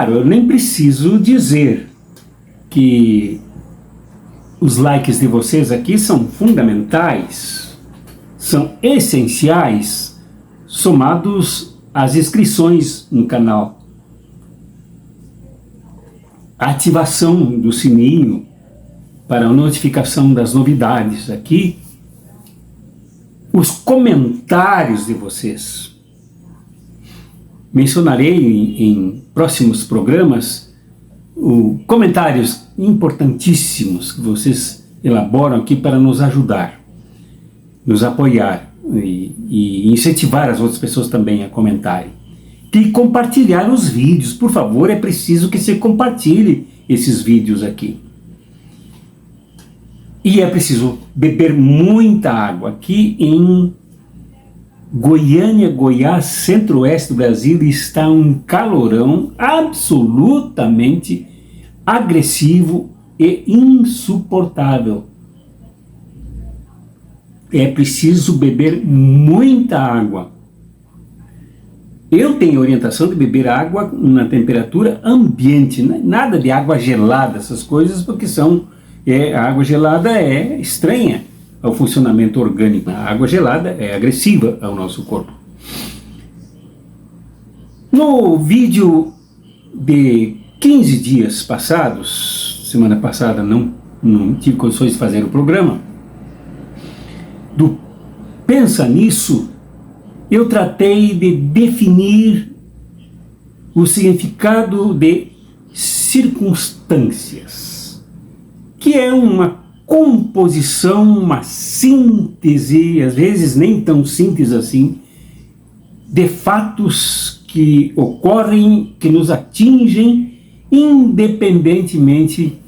Claro, eu nem preciso dizer que os likes de vocês aqui são fundamentais, são essenciais, somados às inscrições no canal. A ativação do sininho para a notificação das novidades aqui, os comentários de vocês. Mencionarei em próximos programas comentários importantíssimos que vocês elaboram aqui para nos ajudar, nos apoiar e incentivar as outras pessoas também a comentarem. E compartilhar os vídeos, por favor, é preciso que você compartilhe esses vídeos aqui. E é preciso beber muita água. Aqui em Goiânia, Goiás, centro-oeste do Brasil, está um calorão absolutamente agressivo e insuportável. É preciso beber muita água. Eu tenho orientação de beber água na temperatura ambiente, nada de água gelada, essas coisas, porque a água gelada é estranha ao funcionamento orgânico. A água gelada é agressiva ao nosso corpo. No vídeo de 15 dias passados, semana passada não tive condições de fazer o programa, do Pensa Nisso, eu tratei de definir o significado de circunstâncias, que é uma composição, uma síntese, às vezes nem tão síntese assim, de fatos que ocorrem, que nos atingem, independentemente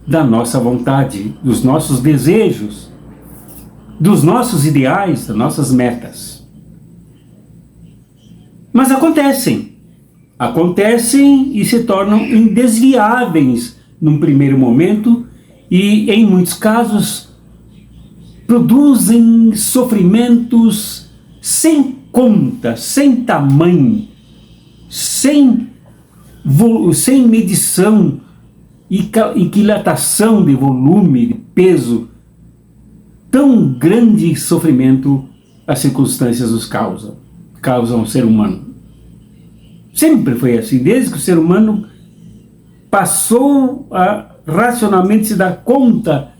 da nossa vontade, dos nossos desejos, dos nossos ideais, das nossas metas. Mas acontecem e se tornam indesviáveis num primeiro momento e, em muitos casos, produzem sofrimentos sem conta, sem tamanho, sem medição e quilatação de volume, de peso. Tão grande sofrimento as circunstâncias nos causam ao ser humano. Sempre foi assim, desde que o ser humano passou a racionalmente se dar conta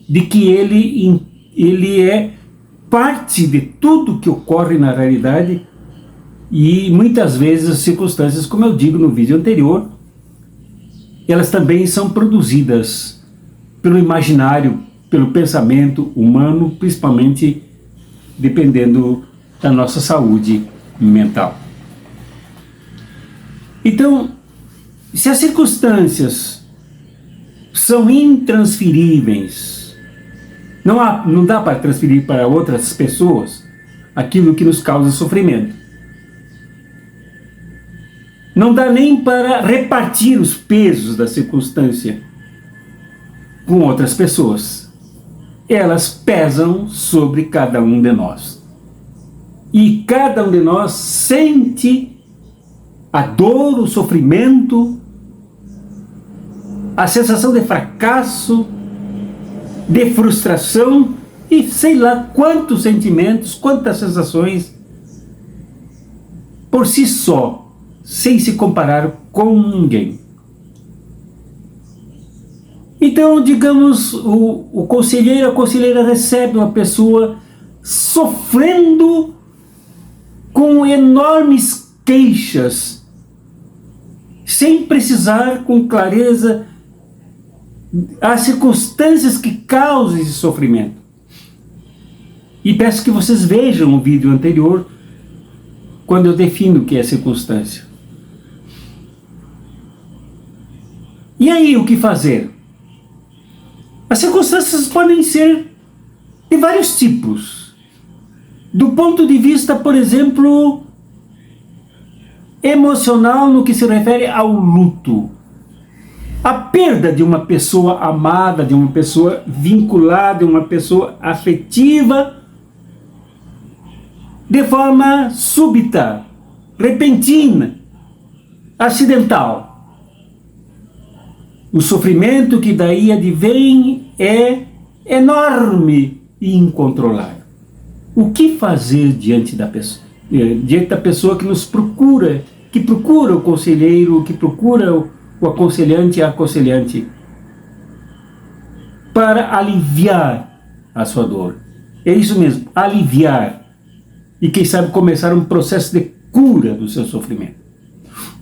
de que ele é parte de tudo que ocorre na realidade, e muitas vezes as circunstâncias, como eu digo no vídeo anterior, elas também são produzidas pelo imaginário, pelo pensamento humano, principalmente dependendo da nossa saúde mental. Então, se as circunstâncias são intransferíveis, não dá para transferir para outras pessoas aquilo que nos causa sofrimento. Não dá nem para repartir os pesos da circunstância com outras pessoas. Elas pesam sobre cada um de nós. E cada um de nós sente a dor, o sofrimento, a sensação de fracasso, de frustração e sei lá quantos sentimentos, quantas sensações por si só, sem se comparar com ninguém. Então, digamos, o conselheiro, a conselheira recebe uma pessoa sofrendo com enormes queixas, sem precisar com clareza as circunstâncias que causam esse sofrimento. E peço que vocês vejam o vídeo anterior, quando eu defino o que é circunstância. E aí, o que fazer? As circunstâncias podem ser de vários tipos. Do ponto de vista, por exemplo, emocional, no que se refere ao luto. A perda de uma pessoa amada, de uma pessoa vinculada, de uma pessoa afetiva, de forma súbita, repentina, acidental. O sofrimento que daí advém é enorme e incontrolável. O que fazer diante da pessoa que nos procura, que procura o conselheiro, que procura o aconselhante, a aconselhante, para aliviar a sua dor? É isso mesmo, aliviar. E quem sabe começar um processo de cura do seu sofrimento.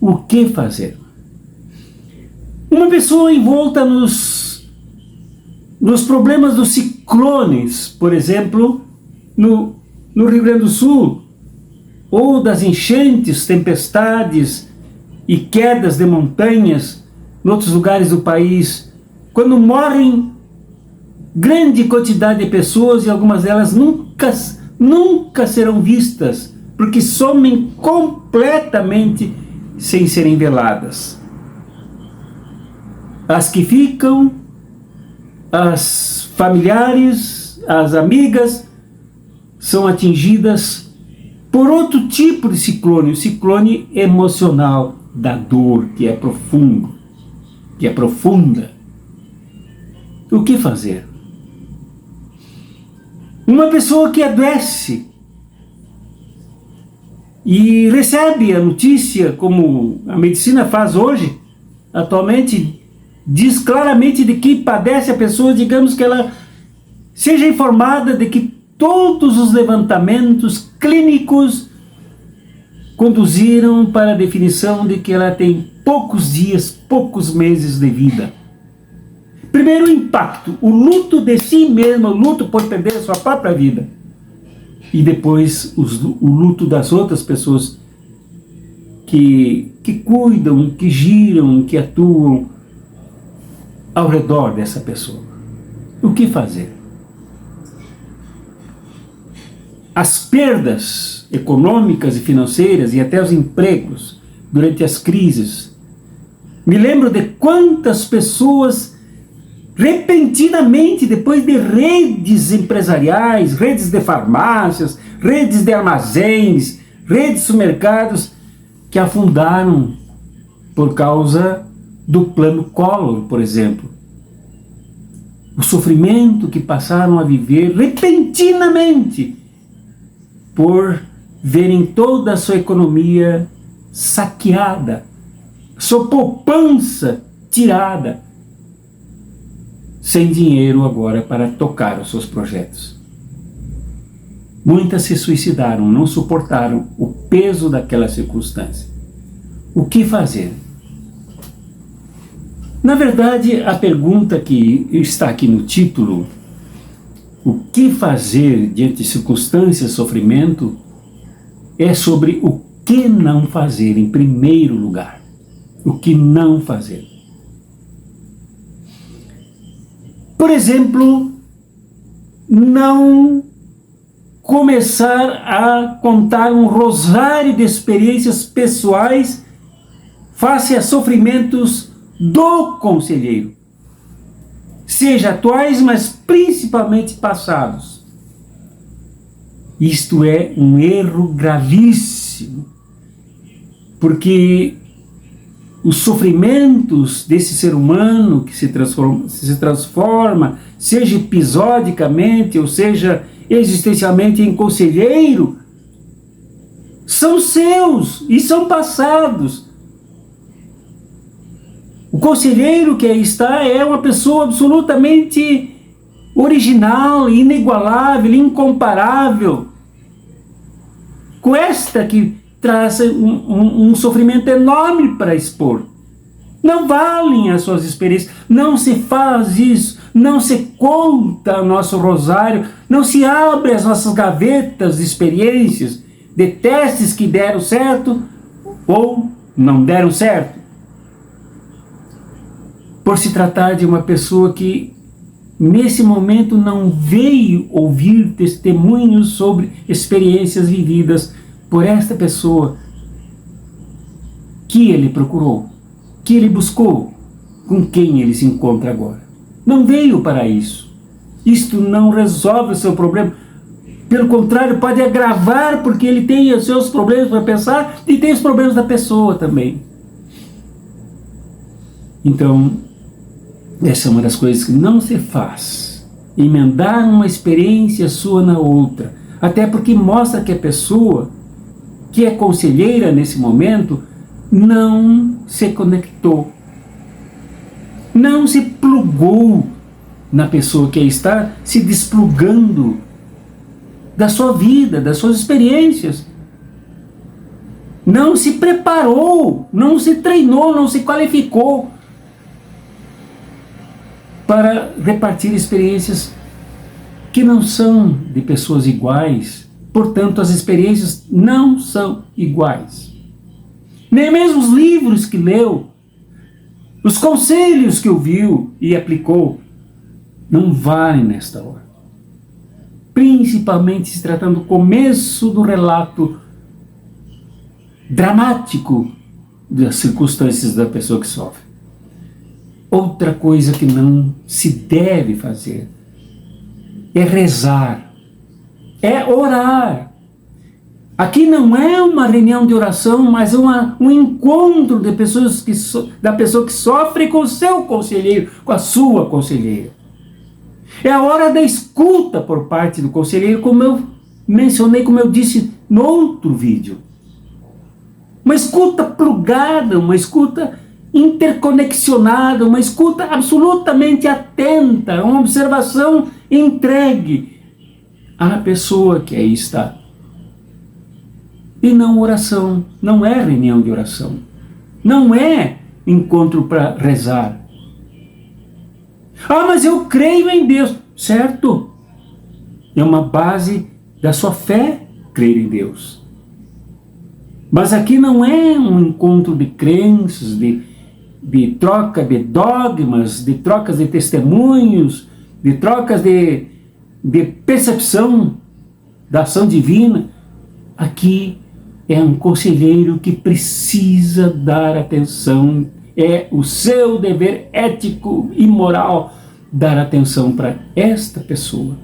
O que fazer? Uma pessoa envolta nos problemas dos ciclones, por exemplo, no Rio Grande do Sul, ou das enchentes, tempestades e quedas de montanhas em outros lugares do país, quando morrem grande quantidade de pessoas e algumas delas nunca serão vistas, porque somem completamente sem serem veladas. As que ficam, as familiares, as amigas, são atingidas por outro tipo de ciclone, o ciclone emocional da dor, que é profundo, que é profunda. O que fazer? Uma pessoa que adoece e recebe a notícia, como a medicina faz hoje, atualmente, diz claramente de que padece a pessoa, digamos que ela seja informada de que todos os levantamentos clínicos conduziram para a definição de que ela tem poucos dias, poucos meses de vida. Primeiro o impacto, o luto de si mesma, o luto por perder a sua própria vida. E depois o luto das outras pessoas que cuidam, que giram, que atuam ao redor dessa pessoa. O que fazer? As perdas econômicas e financeiras e até os empregos durante as crises. Me lembro de quantas pessoas repentinamente, depois de redes empresariais, redes de farmácias, redes de armazéns, redes de supermercados, que afundaram por causa do plano Collor, por exemplo. O sofrimento que passaram a viver repentinamente por verem toda a sua economia saqueada, sua poupança tirada, sem dinheiro agora para tocar os seus projetos. Muitas se suicidaram, não suportaram o peso daquela circunstância. O que fazer? Na verdade, a pergunta que está aqui no título, o que fazer diante de circunstâncias de sofrimento, é sobre o que não fazer em primeiro lugar. O que não fazer. Por exemplo, não começar a contar um rosário de experiências pessoais face a sofrimentos do conselheiro, seja atuais, mas principalmente passados. Isto é um erro gravíssimo, porque os sofrimentos desse ser humano que se transforma, seja episodicamente ou seja existencialmente em conselheiro, são seus e são passados. O conselheiro que aí está é uma pessoa absolutamente original, inigualável, incomparável, com esta que traz um sofrimento enorme para expor. Não valem as suas experiências, não se faz isso, não se conta o nosso rosário, não se abre as nossas gavetas de experiências, de testes que deram certo ou não deram certo. Por se tratar de uma pessoa que nesse momento não veio ouvir testemunhos sobre experiências vividas por esta pessoa que ele procurou, que ele buscou, com quem ele se encontra agora. Não veio para isso. Isto não resolve o seu problema. Pelo contrário, pode agravar, porque ele tem os seus problemas para pensar e tem os problemas da pessoa também. Então, Essa é uma das coisas que não se faz. Emendar uma experiência sua na outra. Até porque mostra que a pessoa que é conselheira nesse momento não se conectou. Não se plugou na pessoa que está se desplugando da sua vida, das suas experiências. Não se preparou, não se treinou, não se qualificou para repartir experiências que não são de pessoas iguais. Portanto, as experiências não são iguais. Nem mesmo os livros que leu, os conselhos que ouviu e aplicou, não valem nesta hora. Principalmente se tratando do começo do relato dramático das circunstâncias da pessoa que sofre. Outra coisa que não se deve fazer é rezar, é orar. Aqui não é uma reunião de oração, mas um encontro de pessoas da pessoa que sofre com o seu conselheiro, com a sua conselheira. É a hora da escuta por parte do conselheiro, como eu mencionei, como eu disse no outro vídeo. Uma escuta plugada, uma escuta interconexionada, uma escuta absolutamente atenta, uma observação entregue à pessoa que aí está. E não oração, não é reunião de oração, não é encontro para rezar. Ah, mas eu creio em Deus, certo? É uma base da sua fé crer em Deus. Mas aqui não é um encontro de crenças, de troca de dogmas, de trocas de testemunhos, de trocas de percepção da ação divina. Aqui é um conselheiro que precisa dar atenção, é o seu dever ético e moral dar atenção para esta pessoa.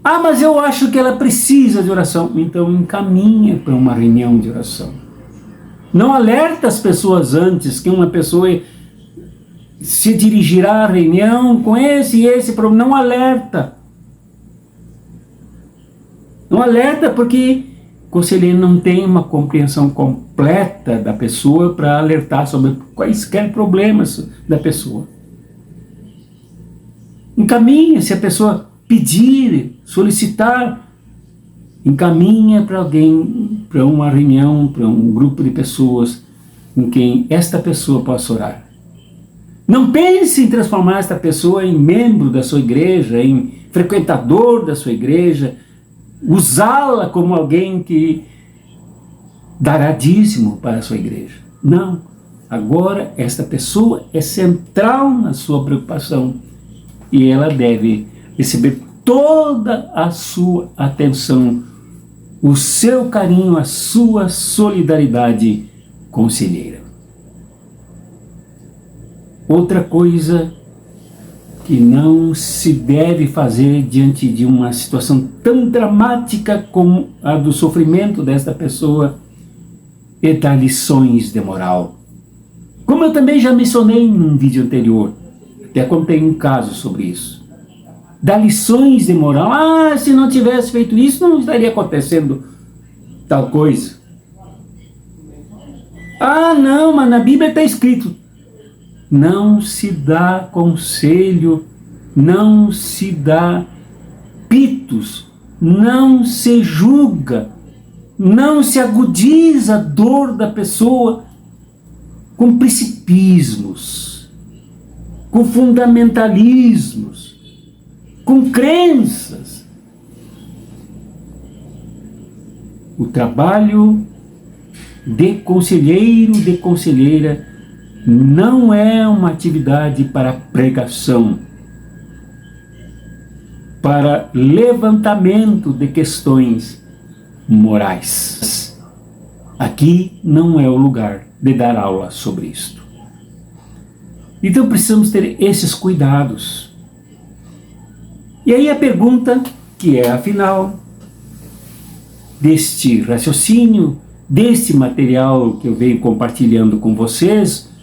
Ah, mas eu acho que ela precisa de oração. Então encaminha para uma reunião de oração. Não alerta as pessoas antes que uma pessoa se dirigirá à reunião com esse e esse problema. Não alerta. Não alerta porque o conselheiro não tem uma compreensão completa da pessoa para alertar sobre quaisquer problemas da pessoa. Encaminha, se a pessoa pedir, solicitar, encaminha para alguém, para uma reunião, para um grupo de pessoas em quem esta pessoa possa orar. Não pense em transformar esta pessoa em membro da sua igreja, em frequentador da sua igreja, usá-la como alguém que dará dízimo para a sua igreja. Não. Agora esta pessoa é central na sua preocupação e ela deve receber toda a sua atenção, o seu carinho, a sua solidariedade conselheira. Outra coisa que não se deve fazer diante de uma situação tão dramática como a do sofrimento desta pessoa é dar lições de moral. Como eu também já mencionei num vídeo anterior, até contei um caso sobre isso. Dar lições de moral. Ah, se não tivesse feito isso, não estaria acontecendo tal coisa. Ah, não, mas na Bíblia está escrito. Não se dá conselho, não se dá pitos, não se julga, não se agudiza a dor da pessoa com principismos, com fundamentalismos, com crenças. O trabalho de conselheiro, de conselheira, não é uma atividade para pregação, para levantamento de questões morais. Aqui não é o lugar de dar aula sobre isto. Então precisamos ter esses cuidados. E aí a pergunta, que é a final deste raciocínio, deste material que eu venho compartilhando com vocês,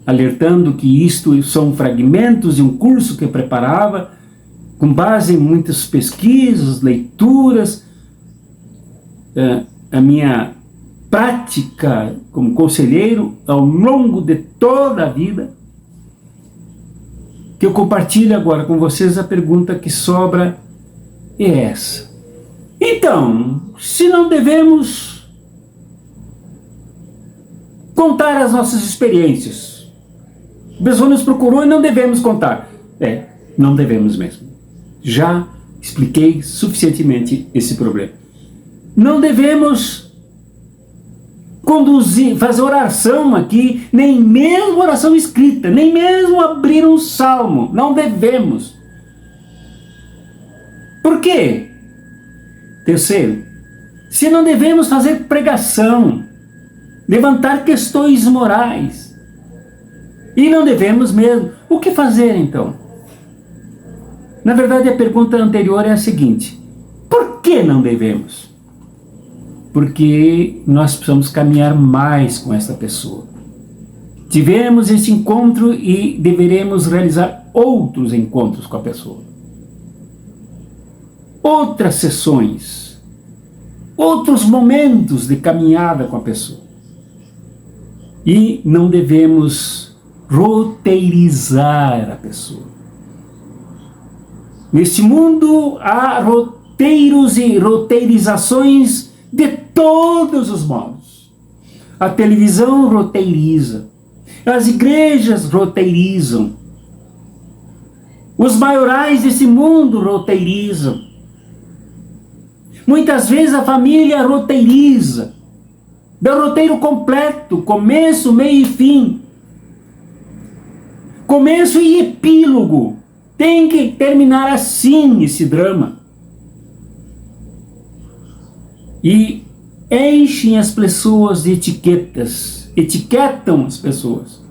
alertando que isto são fragmentos de um curso que eu preparava, com base em muitas pesquisas, leituras, a minha prática como conselheiro ao longo de toda a vida, que eu compartilho agora com vocês. A pergunta que sobra é essa. Então, se não devemos contar as nossas experiências, a pessoa nos procurou e não devemos contar. Não devemos mesmo. Já expliquei suficientemente esse problema. Não devemos fazer oração aqui, nem mesmo oração escrita, nem mesmo abrir um salmo. Não devemos. Por quê? Terceiro, se não devemos fazer pregação, levantar questões morais, e não devemos mesmo, o que fazer então? Na verdade, a pergunta anterior é a seguinte: por que não devemos? Porque nós precisamos caminhar mais com essa pessoa. Tivemos esse encontro e deveremos realizar outros encontros com a pessoa. Outras sessões, outros momentos de caminhada com a pessoa. E não devemos roteirizar a pessoa. Neste mundo há roteiros e roteirizações de todos os modos. A televisão roteiriza, as igrejas roteirizam, os maiorais desse mundo roteirizam. Muitas vezes a família roteiriza, dá roteiro completo, começo, meio e fim. Começo e epílogo. Tem que terminar assim esse drama. E enchem as pessoas de etiquetas, etiquetam as pessoas.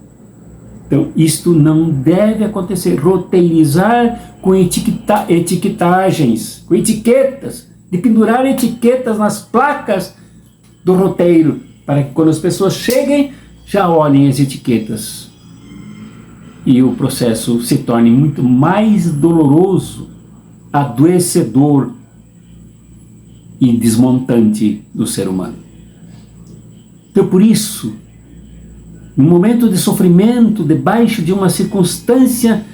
Então, isto não deve acontecer. Roteirizar com etiquetagens, com etiquetas, de pendurar etiquetas nas placas do roteiro, para que quando as pessoas cheguem, já olhem as etiquetas. E o processo se torne muito mais doloroso, adoecedor e desmontante do ser humano. Então, por isso, no momento de sofrimento, debaixo de uma circunstância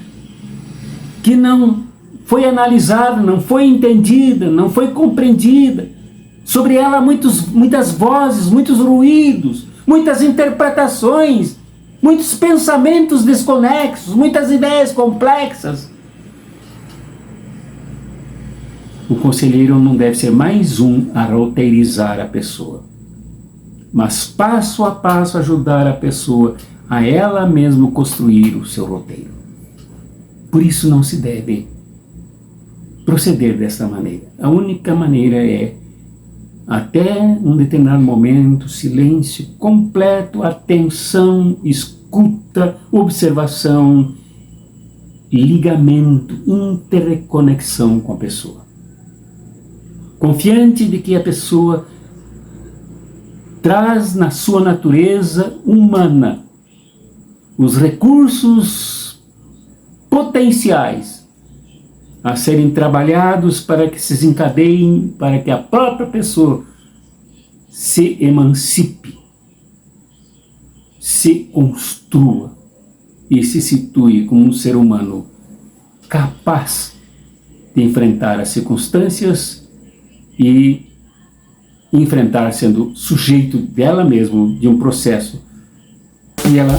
que não foi analisada, não foi entendida, não foi compreendida, sobre ela muitas vozes, muitos ruídos, muitas interpretações, muitos pensamentos desconexos, muitas ideias complexas. O conselheiro não deve ser mais um a roteirizar a pessoa, mas passo a passo ajudar a pessoa a ela mesma construir o seu roteiro. Por isso não se deve proceder dessa maneira. A única maneira é, até um determinado momento, silêncio completo, atenção, escuta, observação, ligamento, interconexão com a pessoa. Confiante de que a pessoa traz na sua natureza humana os recursos potenciais a serem trabalhados para que se desencadeiem, para que a própria pessoa se emancipe, se construa e se situe como um ser humano capaz de enfrentar as circunstâncias e enfrentar sendo sujeito dela mesma de um processo que ela